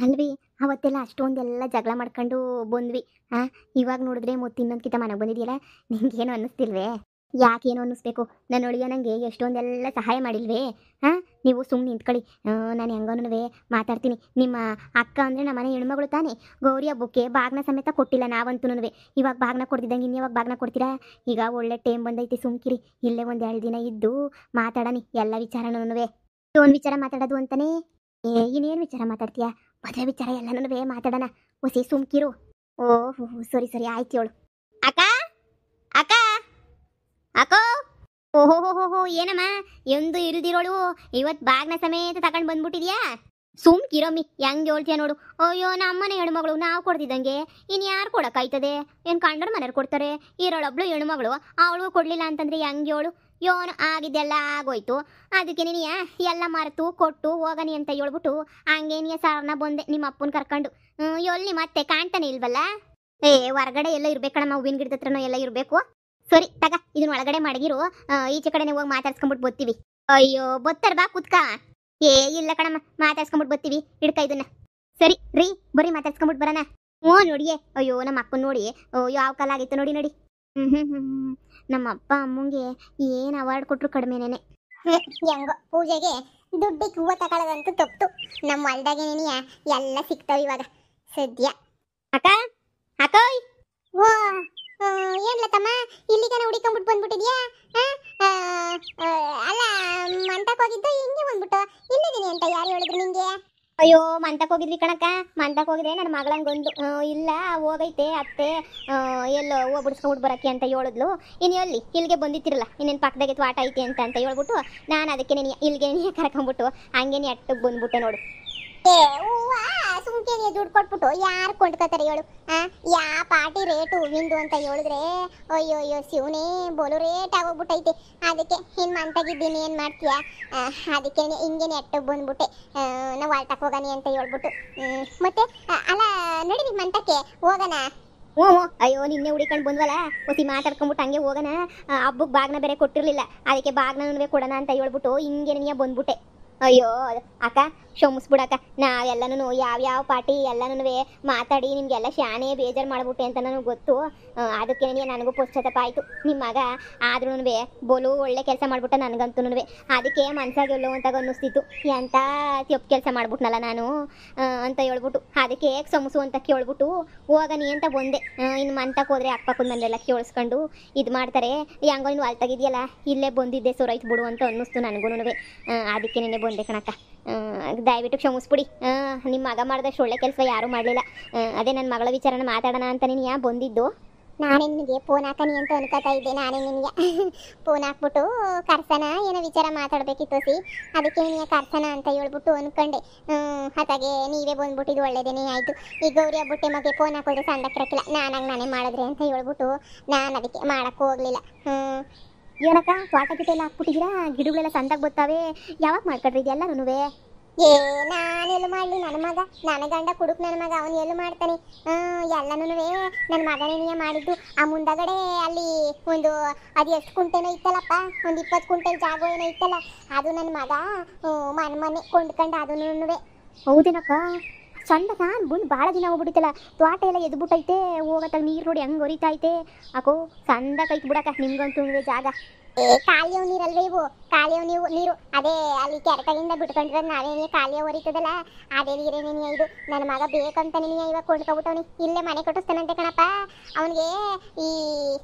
ಅಲ್ವಿ ಅವತ್ತೆಲ್ಲ ಅಷ್ಟೊಂದೆಲ್ಲ ಜಗಳ ಮಾಡ್ಕೊಂಡು ಬಂದ್ವಿ. ಇವಾಗ ನೋಡಿದ್ರೆ ಮತ್ತೆ ಇನ್ನೊಂದ್ಕಿತ ಮನೆಗೆ ಬಂದಿದೆಯಲ್ಲ, ನಿಂಗೇನು ಅನ್ನಿಸ್ತಿಲ್ವೇ? ಯಾಕೇನು ಅನ್ನಿಸ್ಬೇಕು? ನನ್ನ ಒಳಿಯ ನನಗೆ ಎಷ್ಟೊಂದೆಲ್ಲ ಸಹಾಯ ಮಾಡಿಲ್ವೇ? ನೀವು ಸುಮ್ಮನೆ ನಿಂತ್ಕೊಳ್ಳಿ. ನಾನು ಹೆಂಗನೂ ಮಾತಾಡ್ತೀನಿ. ನಿಮ್ಮ ಅಕ್ಕ ಅಂದರೆ ನಮ್ಮ ಮನೆ ಹೆಣ್ಮಗಳು ತಾನೇ. ಗೌರಿ ಹಬ್ಬಕ್ಕೆ ಬಾಗ್ನ ಸಮೇತ ಕೊಟ್ಟಿಲ್ಲ ನಾವಂತೂ. ಇವಾಗ ಬಾಗ್ನ ಕೊಡ್ತಿದ್ದಂಗೆ ಇನ್ಯಾವಾಗ ಬಾಗ್ನ ಕೊಡ್ತೀರಾ? ಈಗ ಒಳ್ಳೆ ಟೈಮ್ ಬಂದೈತಿ, ಸುಮ್ಕಿರಿ. ಇಲ್ಲೇ ಒಂದು 2 ದಿನ ಇದ್ದು ಮಾತಾಡನಿ ಎಲ್ಲ ವಿಚಾರನೂ. ಒಂದು ವಿಚಾರ ಮಾತಾಡೋದು ಅಂತಾನೆ. ಇನ್ನೇನು ವಿಚಾರ ಮಾತಾಡ್ತೀಯಾ? ಮದುವೆ ವಿಚಾರ ಎಲ್ಲನೂ ಮಾತಾಡೋಣ. ಹೊಸಿ ಸುಮ್ಕಿರು. ಓಹೋ ಸರಿ ಸರಿ ಆಯ್ತು ಹೇಳು. ಅಕ್ಕ ಅಕ್ಕ ಅಕ್ಕೋ. ಓಹೋ ಏನಮ್ಮ ಎಂದು ಇಲ್ದಿರೋಳು ಇವತ್ತು ಬಾಗ್ನ ಸಮೇತ ತಗೊಂಡು ಬಂದ್ಬಿಟ್ಟಿದ್ಯಾ? ಸುಮ್ಕಿರಮ್ಮಿ, ಹೆಂಗೆ ಹೇಳ್ತೀಯ ನೋಡು. ಅಯ್ಯೋ ನಮ್ಮನೆ ಹೆಣ್ಮಗಳು ನಾವು ಕೊಡ್ತಿದ್ದಂಗೆ ಇನ್ನು ಯಾರು ಕೊಡೋಕ್ಕಾಯ್ತದೆ? ಏನು ಕಂಡರ ಮನೆಯವ್ರು ಕೊಡ್ತಾರೆ? ಇರೋಳೊಬ್ಳು ಹೆಣ್ಮಗಳು, ಅವಳು ಕೊಡಲಿಲ್ಲ ಅಂತಂದ್ರೆ ಹೆಂಗೆ ಹೇಳು? ಯೋನು ಆಗಿದ್ದೆಲ್ಲ ಆಗೋಯ್ತು. ಅದಕ್ಕೆ ನೀನು ಎಲ್ಲ ಮರೆತು ಕೊಟ್ಟು ಹೋಗನಿ ಅಂತ ಹೇಳ್ಬಿಟ್ಟು ಹಂಗೆ ನೀ ಸಾರನ್ನ ಬಂದೆ ನಿಮ್ಮ ಅಪ್ಪನ ಕರ್ಕೊಂಡು. ಎಲ್ಲಿ ಮತ್ತೆ ಕಾಣ್ತಾನೆ ಇಲ್ವಲ್ಲ? ಹೊರಗಡೆ ಎಲ್ಲ ಇರ್ಬೇಕಣ್ಣ, ಹೂವಿನ ಗಿಡದ ಹತ್ರನೋ ಎಲ್ಲ ಇರಬೇಕು. ಸರಿ ತಗ, ಇದನ್ನ ಒಳಗಡೆ ಮಡಗಿರು. ಈಚೆ ಕಡೆನೇ ಹೋಗಿ ಮಾತಾಡ್ಸ್ಕೊಂಬಿಟ್ಟು ಬರ್ತೀವಿ. ಅಯ್ಯೋ ಬತ್ತಾರ ಬಾ ಕುತ್ಕ. ಇಲ್ಲ ಕಣಮ್ಮ, ಮಾತಾಡ್ಸ್ಕೊಂಬಿಟ್ಟು ಬರ್ತೀವಿ. ಹಿಡ್ಕ ಇದನ್ನ. ಸರಿ ರೀ, ಬರೀ ಮಾತಾಡ್ಸ್ಕೊಂಬಿಟ್ಟು ಬರೋಣ. ನೋಡಿಯೇ, ಅಯ್ಯೋ ನಮ್ಮ ಅಪ್ಪನ ನೋಡಿ ಯಾವ ಕಾಲ ಆಗಿತ್ತು ನೋಡಿ ನೋಡಿ. ನಮ್ಮ ಅಪ್ಪ ಅಮ್ಮಂಗೆ ಏನು ಅವಾರ್ಡ್ ಕೊಟ್ರು ಕಡಿಮೆನೇನೆ. ಹೆಂಗೋ ಪೂಜೆಗೆ ದುಡ್ಡಿಗೆ ಹೂವು ತಗೊಳ್ಳೋದಂತೂ ತಪ್ಪು. ನಮ್ಮ ಹೊಲ್ದಾಗೆ ನೀನಿಯ ಎಲ್ಲ ಸಿಗ್ತಾವ ಇವಾಗ ಸದ್ಯ. ಅಕ್ಕ ಅಕ್ಕೋಯ್. ಓ ಏನ್ಲ ತಮ್ಮ, ಇಲ್ಲಿಗನ ಹುಡಿಕೊಂಡ್ಬಿಟ್ಟು ಬಂದ್ಬಿಟ್ಟಿದ್ಯಾ? ಅಲ್ಲ ಮಂಟಕ್ಕೆ ಹೋಗಿದ್ದು ಹಿಂಗೆ ಬಂದ್ಬಿಟ್ಟು ಇಲ್ಲಿದ್ದೀನಿ ಅಂತ ಯಾರು ಹೇಳಿದ್ರು ನಿಂಗೆ? ಅಯ್ಯೋ ಮಂತಕ್ಕೆ ಹೋಗಿದ್ವಿ ಕಣಕ್ಕ. ಮಂತಕ್ಕೆ ಹೋಗಿದ್ರೆ ನನ್ನ ಮಗಳಂಗೊಂದು ಇಲ್ಲ ಹೋಗೈತೆ ಅತ್ತೆ, ಎಲ್ಲೋ ಹೂವು ಬಿಡಿಸ್ಕೊಂಡ್ಬಿಟ್ಟು ಬರೋಕ್ಕೆ ಅಂತ ಹೇಳಿದ್ಲು. ಇನ್ನು ಎಲ್ಲಿ ಇಲ್ಲಿಗೆ ಬಂದಿತ್ತಿರಲ್ಲ, ಇನ್ನೇನು ಪಕ್ಕದಾಗೆ ತ್ವಾಟ ಐತೆ ಅಂತ ಹೇಳ್ಬಿಟ್ಟು ನಾನು ಅದಕ್ಕೆ ಇಲ್ಲಿಗೆ ಕರ್ಕೊಂಬಿಟ್ಟು ಹಂಗೇನೆ ಅಟ್ಟಿಗೆ ಬಂದ್ಬಿಟ್ಟೆ ನೋಡು. ಹೂವ ಸುಮ್ಕೆ ದುಡ್ಡು ಕೊಟ್ಬಿಟ್ಟು ಯಾರು ಕೊಂಡ್ಕೋತಾರೆ ಹೇಳು? ಯಾ ಪಾಟಿ ರೇಟು ಹೂವಿಂದು ಅಂತ ಹೇಳಿದ್ರೆ ಅಯ್ಯೋ ಅಯ್ಯೋ ಶಿವನೇ ಬೋಲು ರೇಟ್ ಆಗೋಗ್ಬಿಟ್ಟೈತೆ. ಅದಕ್ಕೆ ಇನ್ನು ಮಂತಾಗಿದ್ದೀನಿ ಏನು ಮಾಡ್ತೀಯಾ? ಅದಕ್ಕೆ ಹಿಂಗೇನೆ ಎಟ್ಟಿಗೆ ಬಂದ್ಬಿಟ್ಟೆ. ನಾವು ಆಲ್ಟಕ್ಕೆ ಹೋಗೋಣ ಅಂತ ಹೇಳ್ಬಿಟ್ಟು. ಮತ್ತೆ ಅಲ್ಲ ನಡೀರಿ ಮಂತಕ್ಕೆ ಹೋಗೋಣ. ಹ್ಞೂ ಅಯ್ಯೋ ನಿನ್ನೆ ಹುಡಿಕೊಂಡು ಬಂದ್ವಲ್ಲ, ಹೊಸಿ ಮಾತಾಡ್ಕೊಂಬಿಟ್ಟು ಹಂಗೆ ಹೋಗೋಣ. ಹಬ್ಬಕ್ಕೆ ಬಾಗ್ನ ಬೇರೆ ಕೊಟ್ಟಿರಲಿಲ್ಲ, ಅದಕ್ಕೆ ಬಾಗ್ನೂ ಕೊಡೋಣ ಅಂತ ಹೇಳ್ಬಿಟ್ಟು ಹಿಂಗೆ ನೀ ಬಂದ್ಬಿಟ್ಟೆ. ಅಯ್ಯೋ ಅಕ್ಕ ಕ್ಷಮಿಸ್ಬಿಡಕ್ಕ, ನಾವೆಲ್ಲನೂ ಯಾವ್ಯಾವ ಪಾರ್ಟಿ ಎಲ್ಲನೂ ಮಾತಾಡಿ ನಿಮಗೆಲ್ಲ ಶಾಣೆ ಬೇಜಾರು ಮಾಡ್ಬಿಟ್ಟೆ ಅಂತ ನನಗೆ ಗೊತ್ತು. ಅದಕ್ಕೆ ನನಗೂ ಪಶ್ಚಾತ್ತಾಪ ಆಯಿತು. ನಿಮ್ಮ ಮಗ ಆದ್ರೂ ಬೋಲು ಒಳ್ಳೆ ಕೆಲಸ ಮಾಡ್ಬಿಟ್ಟ ನನಗಂತೂ. ಅದಕ್ಕೆ ಮನ್ಸಾಗಿ ಎಲ್ಲೋ ಅಂತ ಅನ್ನಿಸ್ತಿತ್ತು, ಎಂಥ ತಪ್ಪು ಕೆಲಸ ಮಾಡ್ಬಿಟ್ನಲ್ಲ ನಾನು ಅಂತ ಹೇಳ್ಬಿಟ್ಟು. ಅದಕ್ಕೆ ಕ್ಷಮಿಸು ಅಂತ ಕೇಳ್ಬಿಟ್ಟು ಹೋಗನಿ ಅಂತ ಬಂದೆ. ಇನ್ನು ಮಂತಕ್ಕೆ ಹೋದರೆ ಅಕ್ಕಪಕ್ಕದ ಮನೆಯೆಲ್ಲ ಕೇಳಿಸ್ಕೊಂಡು ಇದು ಮಾಡ್ತಾರೆ. ಹೆಂಗೋ ಇನ್ನು ಅಲ್ತಾಗಿದೆಯಲ್ಲ, ಇಲ್ಲೇ ಬಂದಿದ್ದೆ ಸೊರೈತು ಬಿಡು ಅಂತ ಅನ್ನಿಸ್ತು ನನಗೂ. ಅದಕ್ಕೆ ನೆನೆ ಬಂದೆ ಕಣಕ್ಕ. ದಯವಿಟ್ಟು ಕ್ಷಮಿಸ್ಬಿಡಿ. ನಿಮ್ಮ ಮಗ ಮಾಡಿದಷ್ಟು ಒಳ್ಳೆ ಕೆಲಸ ಯಾರೂ ಮಾಡಲಿಲ್ಲ. ಅದೇ ನನ್ನ ಮಗಳ ವಿಚಾರನ ಮಾತಾಡೋಣ ಅಂತ ನೀನು ಬಂದಿದ್ದು. ನಾನೇ ನಿನಗೆ ಫೋನ್ ಹಾಕನಿ ಅಂತ ಅನ್ಕೋತಾ ಇದ್ದೆ. ನಾನೇ ನಿನಗೆ ಫೋನ್ ಹಾಕ್ಬಿಟ್ಟು ಕರ್ಸನ ಏನೋ ವಿಚಾರ ಮಾತಾಡಬೇಕಿತ್ತು ಸಿ, ಅದಕ್ಕೆ ನಿನಗೆ ಕರ್ಸನ ಅಂತ ಹೇಳ್ಬಿಟ್ಟು ಅನ್ಕೊಂಡೆ. ಹಾಗೆ ನೀವೇ ಬಂದ್ಬಿಟ್ಟಿದ್ದು ಒಳ್ಳೇದೇನೇ ಆಯಿತು. ಈ ಗೌರಿ ಹಬ್ಬಟ್ಟೆ ಮಗೆ ಫೋನ್ ಹಾಕಿದ್ರೆ ಸಂದಕ್ಕಿರಕ್ಕಿಲ್ಲ, ನಾನೇ ಮಾಡಿದ್ರೆ ಅಂತ ಹೇಳ್ಬಿಟ್ಟು ನಾನು ಅದಕ್ಕೆ ಮಾಡೋಕ್ಕೂ ಹೋಗಲಿಲ್ಲ. ಏನಕ್ಕ ತೋಟ ಗಿಟ ಎಲ್ಲ ಹಾಕ್ಬಿಟ್ಟಿದ್ದೀರಾ? ಗಿಡಗಳೆಲ್ಲ ಸಂದಾಗ ಬರ್ತಾವೆ, ಯಾವಾಗ ಮಾಡ್ಕೊಡ್ರಿ ಇದೆಲ್ಲನೂ? ನಾನೆಲ್ಲ ಮಾಡಲಿ? ನನ್ನ ಮಗ, ನನ್ನ ಗಂಡ ಕುಡುಕ್ ನನ್ನ ಮಗ, ಅವನು ಎಲ್ಲೂ ಮಾಡ್ತಾನೆ? ಎಲ್ಲನೂ ನನ್ನ ಮಗನೇ ಮಾಡಿದ್ದು. ಆ ಮುಂದಗಡೆ ಅಲ್ಲಿ ಒಂದು ಅದು ಎಷ್ಟು ಕುಂಟೆನೋ ಇತ್ತಲ್ಲಪ್ಪ, ಒಂದು 20 ಕುಂಟೆ ಜಾಗ ಏನೋ ಇತ್ತಲ್ಲ, ಅದು ನನ್ನ ಮಗ ಮನೆ ಕೊಂಡ್ಕೊಂಡು ಅದನ್ನು. ಹೌದೇನಕ್ಕ? ಚಂದ ನಾನು ಬಂದು ಭಾಳ ದಿನ ಹೋಗ್ಬಿಟ್ಟಿತ್ತಲ್ಲ, ತೋಟ ಎಲ್ಲ ಎದ್ಬಿಟ್ಟೈತೆ, ಹೋಗತ್ತಾಗ ನೀರು ನೋಡಿ ಹೆಂಗೆ ಹೊರಿತೈತೆ. ಅಕ್ಕೋ ಸಂದಕೈತೆ ಬಿಡಕ್ಕ ನಿಮ್ಗಂತೂ ಜಾಗ. ಕಾಲಿಯವ್ ನೀರಲ್ವೇ ಇವು? ಕಾಲಿಯವ್ ನೀರು ಅದೇ ಅಲ್ಲಿ ಕೆರೆಕಲ್ಲಿಂದ ಬಿಟ್ಕೊಂಡಿರೋದು, ನಾವೇನೇ ಕಾಲಿಯ ಹೊರಿತದಲ್ಲ ಅದೇ ನೀರೇನೇ ಇದು. ನನ್ನ ಮಗ ಬೇಕಂತ ನೀನು ಇವಾಗ ಕೊಂಡ್ಕೊಬಿಟ್ಟವನಿ. ಇಲ್ಲೇ ಮನೆ ಕಟ್ಟಿಸ್ತಾನಂತೆ ಕಣಪ್ಪ. ಅವನಿಗೆ ಈ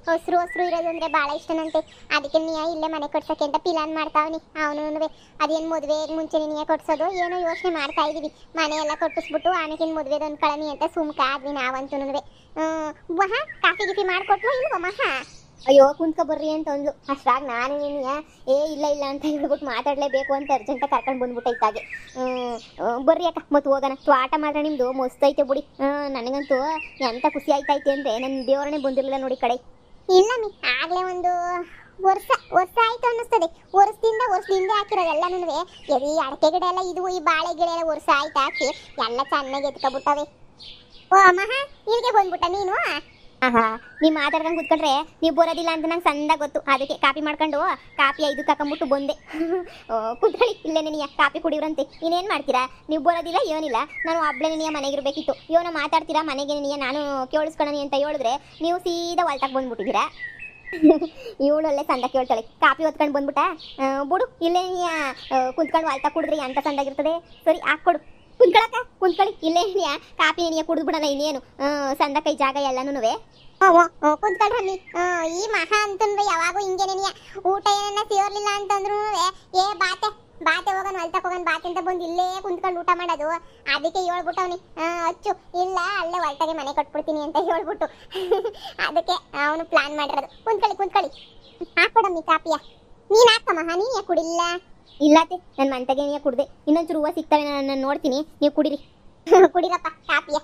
ಹಸ್ರು ಇರೋದು ಅಂದರೆ ಭಾಳ ಇಷ್ಟನಂತೆ. ಅದಕ್ಕೆ ನೀ ಇಲ್ಲೇ ಮನೆ ಕಟ್ಸೋಕ್ಕೆ ಅಂತ ಪ್ಲಾನ್ ಮಾಡ್ತಾವನಿ ಅವನು. ಅದೇನು ಮದುವೆಗೆ ಮುಂಚೆ ನೀನು ಕಟ್ಸೋದು ಏನೋ ಯೋಚನೆ ಮಾಡ್ತಾ ಇದ್ದೀವಿ. ಮನೆ ಎಲ್ಲ ಕಟ್ಟಿಸ್ಬಿಟ್ಟು ಆನಕಿನ ಮದುವೆದೊಂದು ಕಳನಿ ಅಂತ ಸುಮ್ಕ ಆದ್ವಿ ನಾವಂತೂ. ಮಹಾ ಕಾಫಿ ಗಿಫಿ ಮಾಡಿಕೊಟ್ಲು ಇಲ್ವ ಮಹಾ? ಅಯ್ಯೋ ಕುಂತ್ಕೊ ಬರ್ರಿ ಅಂತ ಅಂದ್ಲು. ಅಷ್ಟಾಗ ನಾನು ಇಲ್ಲ ಅಂತ ಹೇಳ್ಬಿಟ್ಟು ಮಾತಾಡಲೇಬೇಕು ಅಂತ ಅರ್ಜೆಂಟಾಗಿ ಕರ್ಕೊಂಡು ಬಂದ್ಬಿಟ್ಟೈತಾಗೆ. ಬರ್ರಿ ಅಕ್ಕ ಮತ್ತು ಹೋಗೋಣ. ತೋಟ ಮಾತ್ರ ನಿಮ್ಮದು ಮಸ್ತೈತೆ ಬಿಡಿ. ನನಗಂತೂ ಎಂಥ ಖುಷಿ ಆಯ್ತೈತೆ ಅಂದರೆ ನನ್ನ ದೇವರನ್ನೇ ಬಂದಿರಲಿಲ್ಲ ನೋಡಿ ಕಡೆ. ಇಲ್ಲ ಮೀ ಆಗಲೇ ಒಂದು ವರ್ಷ ಆಯ್ತು ಅನ್ನಿಸ್ತದೆ. ವರ್ಷದಿಂದ ಹಾಕಿರೋದು ಎಲ್ಲನೂ. ಎಲ್ಲಿ ಅಡಕೆ ಗಿಡ ಎಲ್ಲ ಇದು, ಈ ಬಾಳೆ ಗಿಡ ಎಲ್ಲ ವರ್ಷ ಆಯ್ತು ಹಾಕಿ ಎಲ್ಲ ಚೆನ್ನಾಗಿ ಎತ್ಕೊಬಿಟ್ಟವೆ. ಓ ಮಹಾ ಇಲ್ಲಿಗೆ ಬಂದ್ಬಿಟ್ಟ ನೀನು? ಆಹಾ, ನೀವು ಮಾತಾಡ್ಕೊಂಡು ಕೂತ್ಕೊಂಡ್ರೆ ನೀವು ಬರೋದಿಲ್ಲ ಅಂತ ನಂಗೆ ಸಂದ ಗೊತ್ತು. ಅದಕ್ಕೆ ಕಾಪಿ ಮಾಡ್ಕೊಂಡು ಕಾಪಿ 5 ಹಾಕೊಂಬಿಟ್ಟು ಬಂದೆ. ಕೂತ್ಕೊಳ್ಳಿ ಇಲ್ಲೇ ನೀಯ ಕಾಪಿ ಕುಡಿವ್ರಂತೆ. ಇನ್ನೇನು ಮಾಡ್ತೀರಾ, ನೀವು ಬರೋದಿಲ್ಲ ಏನಿಲ್ಲ. ನಾನು ಒಬ್ಳೆ ನೀಯ ಮನೆಗಿರ್ಬೇಕಿತ್ತು. ಇವನ ಮಾತಾಡ್ತೀರಾ ಮನೆಗೆ ನೀಯ ನಾನು ಕೇಳಿಸ್ಕೊಳ್ಳಿ ಅಂತ ಹೇಳಿದ್ರೆ ನೀವು ಸೀದಾ ಹೊಲ್ತಾಗ ಬಂದ್ಬಿಟ್ಟಿದ್ದೀರಾ. ಇವಳೊಳ್ಳೆ ಸಂದ ಕೇಳ್ತಾಳೆ. ಕಾಪಿ ಹೊತ್ಕೊಂಡು ಬಂದ್ಬಿಟ್ಟ ಬಿಡು ಇಲ್ಲೇ ನೀಯ ಕುಂತ್ಕೊಂಡು ಹೊಲ್ತಾಗ ಕುಡಿದ್ರಿ ಅಂತ ಸಂದಾಗಿರ್ತದೆ. ಸರಿ ಹಾಕ್ಕೊಡು. ಕುಂತ್ಕೊಳ್ಳಿ ಇಲ್ಲೇ ನೀಯ ಕಾಪಿ ನೀಯ ಕುಡಿದು ಬಿಡೋಣ. ಇನ್ನೇನು ಸಂದ ಕೈ ಜಾಗ ಎಲ್ಲನೂ ಕುಂತ್ಕೊಳ್ರಿ. ಈ ಮಹಾ ಅಂತಂದ್ರೆ ಯಾವಾಗೂ ಹಿಂಗೇನೇನಿಯ ಊಟ ಏನನ್ನ ಸೇರ್ಲಿಲ್ಲ ಅಂತಂದ್ರು ಏ ಬಾತೆ ಹೋಗೋಣ ಹೊಲ್ತಕ್ ಹೋಗೋಣ ಬಾತೆ ಅಂತ ಬಂದು ಇಲ್ಲೇ ಕುಂತ್ಕೊಂಡು ಊಟ ಮಾಡೋದು. ಅದಕ್ಕೆ ಹೇಳ್ಬಿಟ್ಟವ್ನಿ ಅಚ್ಚು ಇಲ್ಲ ಅಲ್ಲೇ ಹೊಲ್ತಾಗೆ ಮನೆ ಕಟ್ಬಿಡ್ತೀನಿ ಅಂತ ಹೇಳ್ಬಿಟ್ಟು ಅದಕ್ಕೆ ಅವನು ಪ್ಲಾನ್ ಮಾಡಿರೋದು. ಕುಂತ್ಕೊಳ್ಳಿ ಹಾಕೊಡಮ್ಮಿ ಕಾಪಿಯ. ನೀನ್ ಹಾಕಮ್ಮ, ನೀನ್ ಯಾಕೆ ಕುಡಿಲ್ಲ? ಇಲ್ಲಾತೆ ನನ್ನ ಮಂತಗೆ ನೀಯ ಕುಡ್ದೆ. ಇನ್ನೊಂಚೂರು ಹೂವು ಸಿಗ್ತವೆ, ನಾನು ನೋಡ್ತೀನಿ, ನೀವು ಕುಡಿರಿ. ಕುಡಿರಪ್ಪ ಕಾಪಿಯ.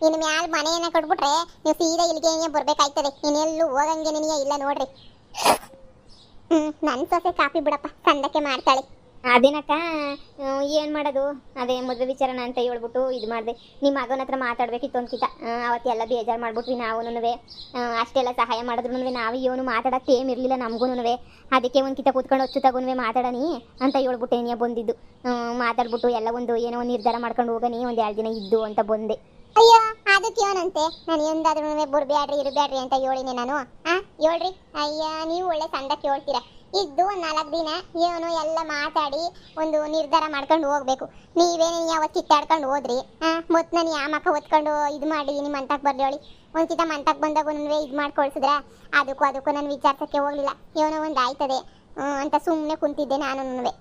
ಇನ್ನು ಮ್ಯಾಲ ಮನೆಯನ್ನ ಕೊಟ್ಬಿಟ್ರೆ ನೀವು ಸೀದಾ ಇಲ್ಲಿಗೆ ಬರ್ಬೇಕಾಯ್ತದೆ. ಇನ್ನೆಲ್ಲೂ ಹೋಗಂಗೇನಿಯ ಇಲ್ಲ ನೋಡ್ರಿ. ನನ್ನ ಸೊಸೆ ಕಾಫಿ ಬಿಡಪ್ಪ ಸಂದಕ್ಕೆ ಮಾಡ್ತಾಳೆ. ಅದೇನಕ್ಕ ಏನು ಮಾಡೋದು, ಅದೇ ಮದುವೆ ವಿಚಾರನ ಅಂತ ಹೇಳ್ಬಿಟ್ಟು ಇದು ಮಾಡಿದೆ. ನಿಮ್ಮ ಮಗನ ಹತ್ರ ಮಾತಾಡ್ಬೇಕಿತ್ತು ಅಂತಿದ್ದ. ಅವತ್ತೆಲ್ಲ ಬೇಜಾರು ಮಾಡ್ಬಿಟ್ವಿ ನಾವುನುವೆ. ಅಷ್ಟೆಲ್ಲ ಸಹಾಯ ಮಾಡಿದ್ರು ನಾವು ಇವನು ಮಾತಾಡೋಕ್ಕೆ ಟೇಮ್ ಇರಲಿಲ್ಲ ನಮಗೂ. ಅದಕ್ಕೆ ಒಂದು ಕಿತ ಕೂತ್ಕೊಂಡು ಹೊಚ್ಚು ತಗೊಂಡ್ವೆ ಮಾತಾಡೋಣಿ ಅಂತ ಹೇಳ್ಬಿಟ್ಟೆ ನೀ ಬಂದಿದ್ದು. ಮಾತಾಡ್ಬಿಟ್ಟು ಎಲ್ಲ ಏನೋ ಒಂದು ನಿರ್ಧಾರ ಮಾಡ್ಕೊಂಡು ಹೋಗನಿ, ಒಂದು 2 ದಿನ ಇದ್ದು ಅಂತ ಬಂದೆ. ಅಯ್ಯೋ ಅದಕ್ಕೆ ಏನಂತೆ, ನಾನು ಎಂದಾದ್ರೂ ಬರ್ಬ್ಯಾಡ್ರಿ ಇರಬ್ಯಾಡ್ರಿ ಅಂತ ಹೇಳಿನಿ ನಾನು. ಹೇಳ್ರಿ. ಅಯ್ಯ ನೀವು ಒಳ್ಳೆ ಸಂದಕ್ಕೆ ಹೇಳ್ತೀರಾ. ಇದ್ದು 4 ದಿನ ಏನು ಎಲ್ಲ ಮಾತಾಡಿ ಒಂದು ನಿರ್ಧಾರ ಮಾಡ್ಕೊಂಡು ಹೋಗ್ಬೇಕು. ನೀವೇನೇ ಯಾವತ್ತು ಕಿತ್ತಾಡ್ಕೊಂಡು ಹೋದ್ರಿ ಮತ್ತು ನಾನು ಯಾಮಕ್ಕ ಹೊತ್ಕೊಂಡು ಇದು ಮಾಡಿ ನಿಮ್ಮ ಮಂತಕ್ಕೆ ಬರ್ಲಿ ಹೇಳಿ. ಒಂದು ಕಿತ ಮಂತಕ್ಕೆ ಬಂದಾಗ ಇದು ಮಾಡಿ ಕಳ್ಸಿದ್ರೆ ಅದಕ್ಕೂ ನಾನು ವಿಚಾರಿಸೋಕ್ಕೆ ಹೋಗಲಿಲ್ಲ. ಏನೋ ಒಂದು ಆಯ್ತದೆ ಅಂತ ಸುಮ್ಮನೆ ಕುಂತಿದ್ದೆ ನಾನು.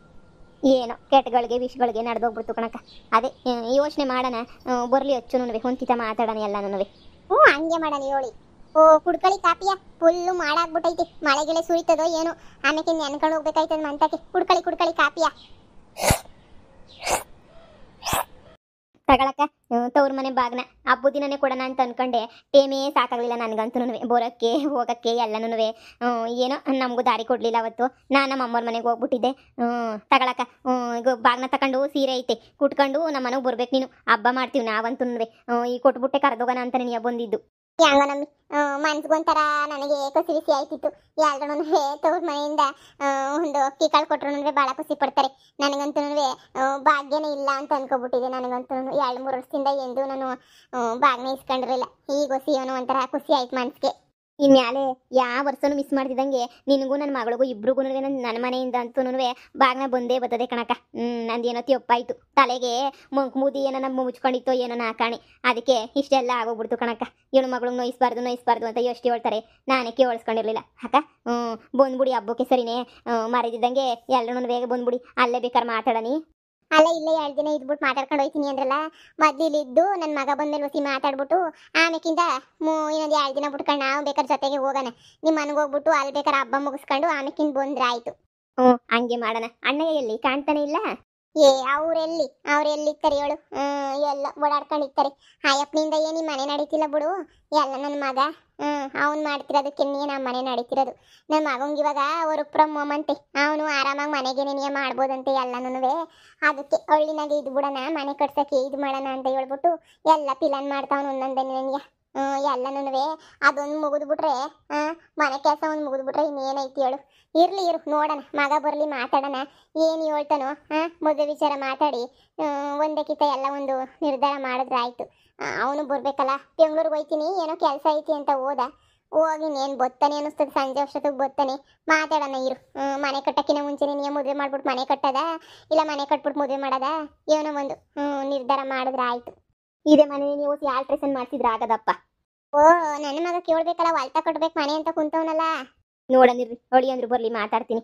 ಏನೋ ಕೆಟ್ಟಗಳಿಗೆ ವಿಷಗಳಿಗೆ ನಡೆದೋಗ್ಬಿಡ್ತು ಕಣಕ್ಕ. ಅದೇ ಯೋಚನೆ ಮಾಡೋಣ, ಬರಲಿ ಹಚ್ಚು ಒಂದು ಕಿತ ಮಾತಾಡೋಣ ಎಲ್ಲನೂ. ಹಂಗೆ ಮಾಡೋಣ ಹೇಳಿ. ಕುಡ್ಕಳಿ ಕಾಪಿಯ ಫುಲ್ಲು ಮಾಡಾಕ್ಬಿಟ್ಟೈತಿ. ಮಳೆಗೆಳೆ ಸುರಿತದೋ ಏನೋ, ಆಮೇಲೆ ನೆನ್ಕೊಂಡು ಹೋಗ್ಬೇಕಾಯ್ತದ ಮಂತಕ್ಕೆ. ಕುಡ್ಕಳಿ ಕಾಪಿಯ. ತಗೊಳಕ್ಕ ತವ್ರ ಮನೆ ಬಾಗ್ನ ಹಬ್ಬದ ದಿನನೇ ಕೊಡೋಣ ಅಂತ ಅನ್ಕೊಂಡೆ. ಟೇಮೇ ಸಾಕಾಗಲಿಲ್ಲ ನನಗಂತೂ ಬರೋಕ್ಕೆ ಹೋಗೋಕ್ಕೆ ಎಲ್ಲನೂ. ಏನೋ ನಮಗೂ ದಾರಿ ಕೊಡಲಿಲ್ಲ ಅವತ್ತು. ನಾನು ನಮ್ಮ ಅಮ್ಮವ್ರ ಮನೆಗೆ ಹೋಗ್ಬಿಟ್ಟಿದ್ದೆ. ತಗೊಳಕ್ಕ ಬಾಗ್ನ ತಗೊಂಡು ಸೀರೆ ಐತೆ ಕುಟ್ಕೊಂಡು ನಮ್ಮ ಮನೆಗೆ ಬರ್ಬೇಕು. ನೀನು ಹಬ್ಬ ಮಾಡ್ತೀವಿ ನಾವಂತೂ. ಈ ಕೊಟ್ಬಿಟ್ಟೆ ಕರೆದೋಗೋಣ ಅಂತ ನೀ ಬಂದಿದ್ದು. ಹೆಂಗ ನಮ್ಮಿ ಮನ್ಸ್ಗೊಂಥರ ನನಗೆ ಕಸಿರಿಸಿ ಆಯ್ತಿತ್ತು. ಎಲ್ಲರೂ ತವ್ರ ಮನೆಯಿಂದ ಒಂದು ಅಕ್ಕಿ ಕಾಳು ಕೊಟ್ಟರು ಭಾಳ ಖುಷಿ ಪಡ್ತಾರೆ. ನನಗಂತೂ ಭಾಗ್ಯನೇ ಇಲ್ಲ ಅಂತ ಅನ್ಕೊಬಿಟ್ಟಿದೆ. ನನಗಂತೂ 2-3 ವರ್ಷದಿಂದ ಎಂದು ನಾನು ಭಾಗ್ನ ಇಸ್ಕೊಂಡಿರಲಿಲ್ಲ. ಈಗ ಹೊಸಿ ಏನೋ ಒಂಥರ ಖುಷಿ ಆಯ್ತು ಮನ್ಸಿಗೆ. ಇನ್ಮ್ಯಾಲೆ ಯಾವ ವರ್ಷನೂ ಮಿಸ್ ಮಾಡ್ತಿದ್ದಂಗೆ ನಿನಗೂ ನನ್ನ ಮಗಳಿಗೂ ಇಬ್ರಿಗೂ ನನ್ನ ಮನೆಯಿಂದ ಅಂತೂ ಬಾಗ್ನ ಬಂದೇ ಬರ್ತದೆ ಕಣಕ್ಕ. ನಂದೇನೋ ತಿಯಪ್ಪಾಯಿತು. ತಲೆಗೆ ಮೂದಿ ಏನೋ ನಮ್ಮ ಮುಚ್ಕೊಂಡಿತ್ತೋ ಏನೋ ನಾಕಾಣೆ. ಅದಕ್ಕೆ ಇಷ್ಟೆಲ್ಲ ಆಗೋಗ್ಬಿಡ್ತು ಕಣಕ್ಕ. ಇವಳು ಮಗಳಿಗೆ ನೋಯಿಸ್ಬಾರ್ದು ಅಂತ ಎಷ್ಟು ಹೇಳ್ತಾರೆ. ನಾನೇ ಕೇಳಿಸ್ಕೊಂಡಿರ್ಲಿಲ್ಲ ಅಕ್ಕ. ಬಂದ್ಬಿಡಿ ಹಬ್ಬಕ್ಕೆ ಸರಿನೇ. ಮರೆದಿದ್ದಂಗೆ ಎಲ್ಲರೂ ಬೇಗ ಬಂದ್ಬಿಡಿ, ಅಲ್ಲೇ ಬೇಕಾದ್ರೆ ಮಾತಾಡನಿ. ಅಲ್ಲ ಇಲ್ಲೇ 2 ದಿನ ಇದ್ಬಿಟ್ಟು ಮಾತಾಡ್ಕೊಂಡು ಹೋಯ್ತೀನಿ ಅಂದ್ರಲ್ಲ. ಮೊದಲಿದ್ದು ನನ್ನ ಮಗ ಬಂದ್ಮೇಲೆ ಹೊಸಿ ಮಾತಾಡ್ಬಿಟ್ಟು ಆಮೇಕಿಂದ ಇನ್ನೊಂದು 2 ದಿನ ಬಿಟ್ಕೊಂಡು ನಾವು ಬೇಕಾದ್ರೆ ಜೊತೆಗೆ ಹೋಗೋಣ. ನಿಮ್ಮ ಮನೆಗೆ ಹೋಗ್ಬಿಟ್ಟು ಅಲ್ಲಿ ಬೇಕಾದ್ರೆ ಹಬ್ಬ ಮುಗಿಸ್ಕೊಂಡು ಆಮೇಕಿಂದ ಬಂದ್ರೆ ಆಯ್ತು. ಹಂಗೆ ಮಾಡೋಣ. ಅಣ್ಣಯ್ಯ ಎಲ್ಲಿ ಕಾಣ್ತಾನೆ ಇಲ್ಲ? ಅವ್ರೆಲ್ಲಿರ್ತಾರೆ ಹೇಳು? ಎಲ್ಲ ಓಡಾಡ್ಕೊಂಡಿರ್ತಾರೆ. ಆಯಪ್ಪನಿಂದ ಏನಿ ಮನೆ ನಡೀತಿಲ್ಲ ಬಿಡು. ಎಲ್ಲ ನನ್ನ ಮಗ ಅವ್ನು ಮಾಡ್ತಿರೋದಕ್ಕೆ ನಮ್ಮ ಮನೆ ನಡೀತಿರೋದು. ನನ್ನ ಮಗಂಗೆ ಇವಾಗ ವರ್ಕ್ ಫ್ರಮ್ ಹೋಮ್ ಅಂತೆ. ಅವನು ಆರಾಮಾಗಿ ಮನೆಗೆ ನೆನೆಯ ಮಾಡ್ಬೋದಂತೆ ಎಲ್ಲನೂ. ಅದಕ್ಕೆ ಹಳ್ಳಿನಾಗೆ ಇದು ಬಿಡೋಣ, ಮನೆ ಕಟ್ಸೋಕ್ಕೆ ಇದು ಮಾಡೋಣ ಅಂತ ಹೇಳ್ಬಿಟ್ಟು ಎಲ್ಲ ಪ್ಲಾನ್ ಮಾಡ್ತಾವನು ಒಂದೊಂದೇ ನೆನೆಯ ಎಲ್ಲನೂ. ಅದೊಂದು ಮುಗಿದ್ಬಿಟ್ರೆ ಮನೆ ಕೆಲಸ ಒಂದು ಮುಗಿದ್ಬಿಟ್ರೆ ಇನ್ನೇನೈತಿ ಹೇಳು? ಇರು ನೋಡೋಣ, ಮಗ ಬರಲಿ ಮಾತಾಡೋಣ. ಏನು ಹೇಳ್ತಾನೋ ಮದುವೆ ವಿಚಾರ ಮಾತಾಡಿ ಒಂದಕ್ಕಿಂತ ಎಲ್ಲ ಒಂದು ನಿರ್ಧಾರ ಮಾಡಿದ್ರೆ ಆಯಿತು. ಅವನು ಬರಬೇಕಲ್ಲ. ಬೆಂಗ್ಳೂರಿಗೆ ಹೋಯ್ತೀನಿ ಏನೋ ಕೆಲಸ ಐತಿ ಅಂತ ಹೋಗಿ ಏನು ಬತ್ತಾನೆ ಅನ್ನಿಸ್ತದೆ. ಸಂಜೆ ಅಷ್ಟೊತ್ತಿಗೆ ಬತ್ತಾನೆ. ಮಾತಾಡೋಣ ಇರು. ಮನೆ ಕಟ್ಟಕ್ಕಿಂತ ಮುಂಚೆನೇ ನೀನು ಮದುವೆ ಮಾಡ್ಬಿಟ್ಟು ಮನೆ ಕಟ್ಟದ ಇಲ್ಲ ಮನೆ ಕಟ್ಬಿಟ್ಟು ಮದುವೆ ಮಾಡೋದ ಏನೋ ಒಂದು ನಿರ್ಧಾರ ಮಾಡಿದ್ರೆ ಆಯಿತು. ಇದೇ ಮನೆ ನೀವು ಆಲ್ಟ್ರೇಷನ್ ಮಾಡ್ತಿದ್ರೆ ಆಗದಪ್ಪ. ನನ್ನ ಮಗ ಕೇಳ್ಬೇಕಲ್ಲ, ಹೊಲ್ತ ಕಟ್ಬೇಕು ಮನೆ ಅಂತ ಕುಂತವನಲ್ಲ. ನೋಡಂದಿರ್ರಿ ಹೊಳಿ ಅಂದ್ರು ಬರ್ಲಿ ಮಾತಾಡ್ತೀನಿ.